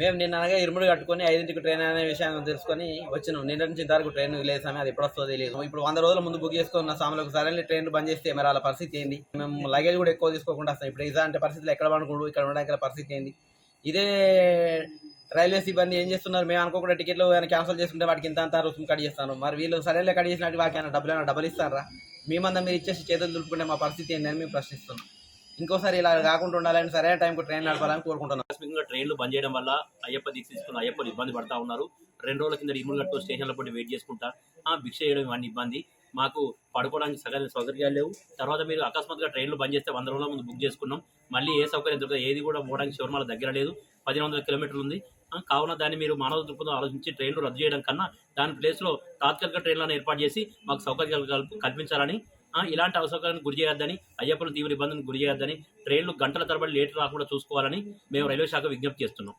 మేము నిన్న అనగా ఇరుముడు కట్టుకొని 5కి ట్రైన్ అనే విషయాన్ని తెలుసుకొని వచ్చినాం. నిన్న నుంచి ఇంతవరకు ట్రైన్ లేదు సమయం, అది ఎప్పుడు వస్తుందో తెలియదు. ఇప్పుడు 100 రోజుల ముందు బుక్ చేసుకున్న సాములకు సడన్లీ ట్రైన్ బంద్ చేస్తే మరి వాళ్ళ పరిస్థితి ఏంది? మేము లగేజ్ కూడా ఎక్కువ తీసుకోకుండా వస్తాం. ఇప్పుడు ఇలాంటి పరిస్థితులు ఎక్కడ పడుకుంటూ ఇక్కడ ఉండడానికి పరిస్థితి ఏంది? ఇదే రైల్వే సిబ్బంది ఏం చేస్తున్నారు? మేము అనుకోకుండా టికెట్లు క్యాన్సిల్ చేసుకుంటే వాటికి ఇంత రుసుము కట్ చేస్తాను. మరి వీళ్ళు సడన్లీ కట్ చేసినట్టు వాకి డబ్బులు ఇస్తారా? మేమంతా మీరు ఇచ్చేసి చేతులు దులుపుకుంటే మా పరిస్థితి ఏంటని మేము ప్రశ్నిస్తున్నాం. ఇంకోసారి ఇలా కాకుండా ఉండాలని సరైన టైంకు ట్రైన్ నడపాలని కోరుకుంటున్నాం. ఆకస్మికంగా ట్రైన్లు బంద్ చేయడం వల్ల అయ్యప్ప దీక్ష తీసుకున్న అయ్యప్పలు ఇబ్బంది పడతా ఉన్నారు. 2 రోజుల కింద ఇరుములు కట్టుకొని స్టేషన్లో పడి వెయిట్ చేసుకుంటా భిక్ష చేయడం ఇవన్నీ ఇబ్బంది. మాకు పడుకోవడానికి సరైన సౌకర్యాలు లేవు. తర్వాత మీరు అకస్మాత్తుగా ట్రైన్లు బంద్ చేస్తే 100 రోజుల ముందు బుక్ చేసుకున్నాం. మళ్ళీ ఏ సౌకర్యం దొరకదు. ఏది కూడా పోవడానికి శబరిమల దగ్గర లేదు. 1500 కిలోమీటర్లు ఉంది. కావున దాన్ని మీరు మానవ దృక్పథం ఆలోచించి ట్రైన్లు రద్దు చేయడం కన్నా దాని ప్లేస్లో తాత్కాలిక ట్రైన్లను ఏర్పాటు చేసి మాకు సౌకర్యాలు కల్పించాలని, ఇలాంటి అసౌకర్యానికి గురి చేయొద్దని, అయ్యప్పలు తీవ్ర ఇబ్బందులకు గురి చేయొద్దని, ట్రైన్లు గంటల తరబడి లేట్ రాకుండా చూసుకోవాలని మేము రైల్వే శాఖ విజ్ఞప్తి చేస్తున్నాం.